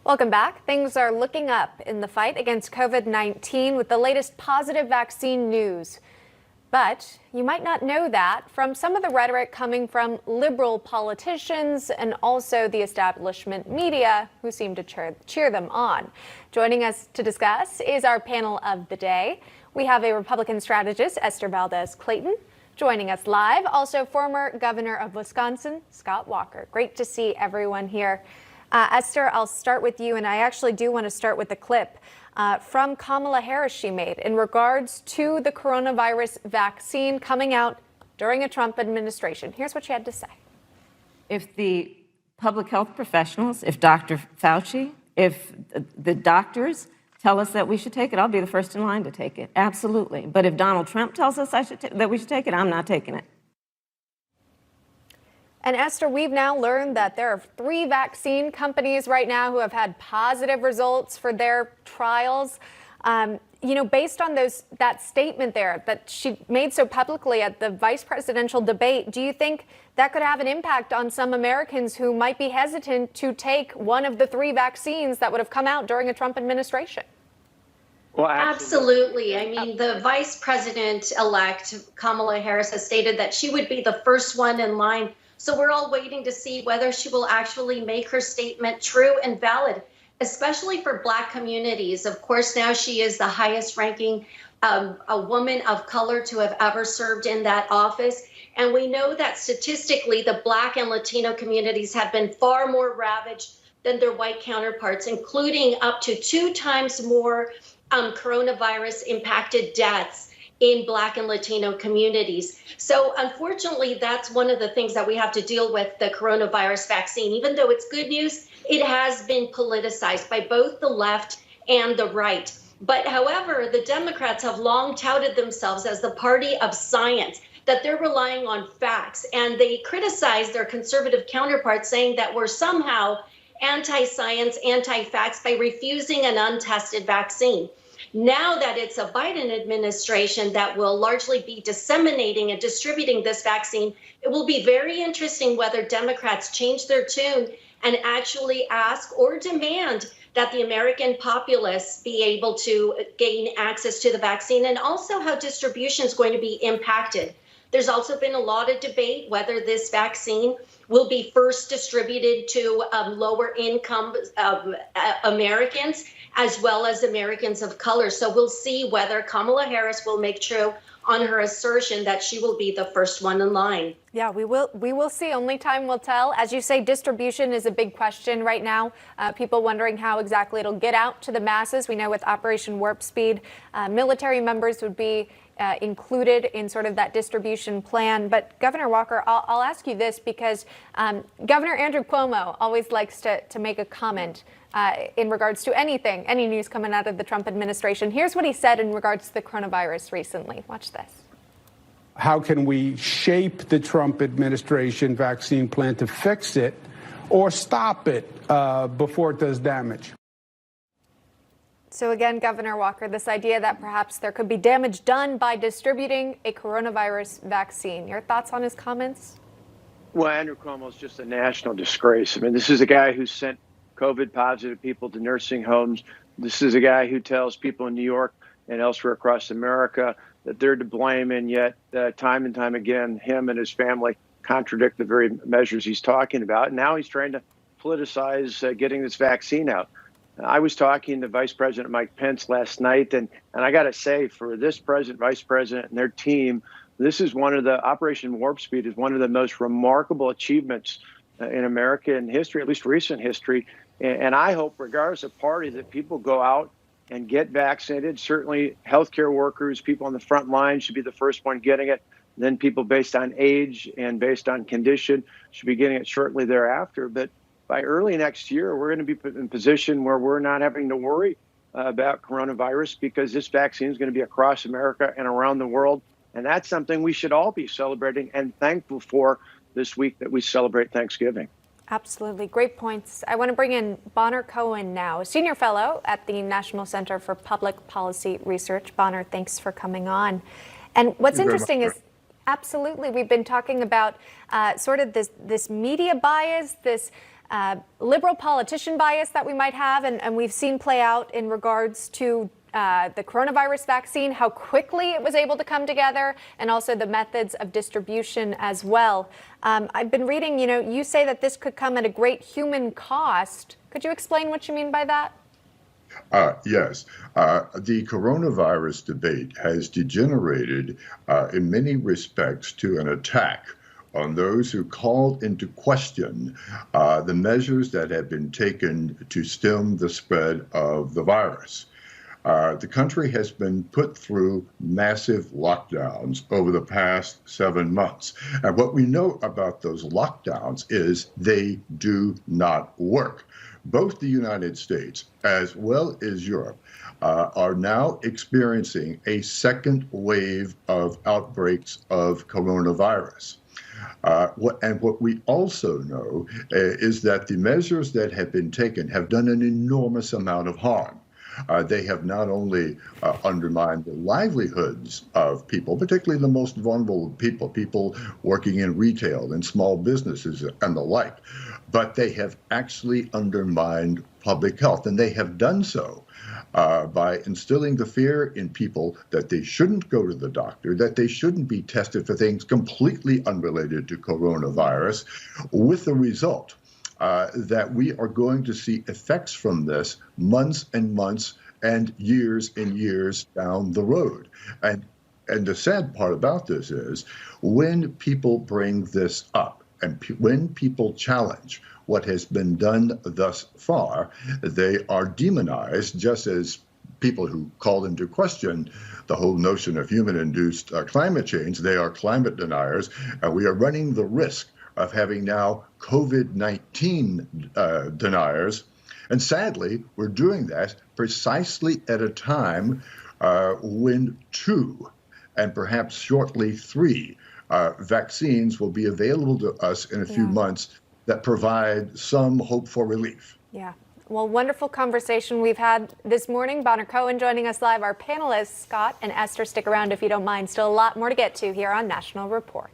Welcome back. Things are looking up in the fight against COVID-19 with the latest positive vaccine news. But you might not know that from some of the rhetoric coming from liberal politicians and also the establishment media who seem to cheer them on. Joining us to discuss is our panel of the day. We have a Republican strategist, Esther Valdes Clayton, joining us live. Also, former governor of Wisconsin, Scott Walker. Great to see everyone here. Esther, I'll start with you, and I actually do want to start with the clip from Kamala Harris she made in regards to the coronavirus vaccine coming out during a Trump administration. Here's what she had to say. If the public health professionals, if Dr. Fauci, if the doctors tell us that we should take it, I'll be the first in line to take it. Absolutely. But if Donald Trump tells us that we should take it, I'm not taking it. And Esther, we've now learned that there are 3 vaccine companies right now who have had positive results for their trials. Based on that statement there that she made so publicly at the vice presidential debate, do you think that could have an impact on some Americans who might be hesitant to take one of the 3 vaccines that would have come out during a Trump administration? Well, absolutely. I mean, the vice president-elect, Kamala Harris, has stated that she would be the first one in line. So we're all waiting to see whether she will actually make her statement true and valid, especially for Black communities. Of course, now she is the highest ranking a woman of color to have ever served in that office. And we know that statistically, the Black and Latino communities have been far more ravaged than their white counterparts, including up to 2 times more coronavirus impacted deaths in Black and Latino communities. So unfortunately, that's one of the things that we have to deal with, the coronavirus vaccine. Even though it's good news, it has been politicized by both the left and the right. But however, the Democrats have long touted themselves as the party of science, that they're relying on facts. And they criticize their conservative counterparts, saying that we're somehow anti-science, anti-facts by refusing an untested vaccine. Now that it's a Biden administration that will largely be disseminating and distributing this vaccine, it will be very interesting whether Democrats change their tune and actually ask or demand that the American populace be able to gain access to the vaccine, and also how distribution is going to be impacted. There's also been a lot of debate whether this vaccine will be first distributed to lower income Americans, as well as Americans of color. So we'll see whether Kamala Harris will make true on her assertion that she will be the first one in line. Yeah, we will see. Only time will tell. As you say, distribution is a big question right now. People wondering how exactly it'll get out to the masses. We know with Operation Warp Speed, military members would be included in sort of that distribution plan. But Governor Walker, I'll ask you this because Governor Andrew Cuomo always likes to make a comment in regards to anything, any news coming out of the Trump administration. Here's what he said in regards to the coronavirus recently. Watch this. How can we shape the Trump administration vaccine plan to fix it or stop it before it does damage? So again, Governor Walker, this idea that perhaps there could be damage done by distributing a coronavirus vaccine. Your thoughts on his comments? Well, Andrew Cuomo is just a national disgrace. I mean, this is a guy who sent COVID positive people to nursing homes. This is a guy who tells people in New York and elsewhere across America that they're to blame. And yet time and time again, him and his family contradict the very measures he's talking about. And now he's trying to politicize getting this vaccine out. I was talking to Vice President Mike Pence last night, and I got to say, for this president, vice president, and their team, this is one of the Operation Warp Speed is one of the most remarkable achievements in American history, at least recent history. And I hope, regardless of party, that people go out and get vaccinated. Certainly, healthcare workers, people on the front line should be the first one getting it. Then people based on age and based on condition should be getting it shortly thereafter. But by early next year, we're going to be in a position where we're not having to worry about coronavirus because this vaccine is going to be across America and around the world. And that's something we should all be celebrating and thankful for this week that we celebrate Thanksgiving. Absolutely. Great points. I want to bring in Bonner Cohen now, a senior fellow at the National Center for Public Policy Research. Bonner, thanks for coming on. And what's interesting is, absolutely, we've been talking about sort of this media bias, this liberal politician bias that we might have, and we've seen play out in regards to the coronavirus vaccine, how quickly it was able to come together, and also the methods of distribution as well. I've been reading, you say that this could come at a great human cost. Could you explain what you mean by that? Yes. The coronavirus debate has degenerated in many respects to an attack on those who called into question the measures that have been taken to stem the spread of the virus. The country has been put through massive lockdowns over the past 7 months. And what we know about those lockdowns is they do not work. Both the United States as well as Europe are now experiencing a second wave of outbreaks of coronavirus. And what we also know is that the measures that have been taken have done an enormous amount of harm. They have not only undermined the livelihoods of people, particularly the most vulnerable people, people working in retail and small businesses and the like, but they have actually undermined public health. And they have done so by instilling the fear in people that they shouldn't go to the doctor, that they shouldn't be tested for things completely unrelated to coronavirus, with the result that we are going to see effects from this months and months and years down the road. And the sad part about this is when people bring this up and when people challenge what has been done thus far, they are demonized, just as people who call into question the whole notion of human-induced climate change. They are climate deniers, and we are running the risk of having now COVID-19 deniers. And sadly, we're doing that precisely at a time when 2, and perhaps shortly 3, vaccines will be available to us in a few months that provide some hope for relief. Yeah. Well, wonderful conversation we've had this morning. Bonner Cohen joining us live. Our panelists, Scott and Esther, stick around if you don't mind. Still a lot more to get to here on National Report.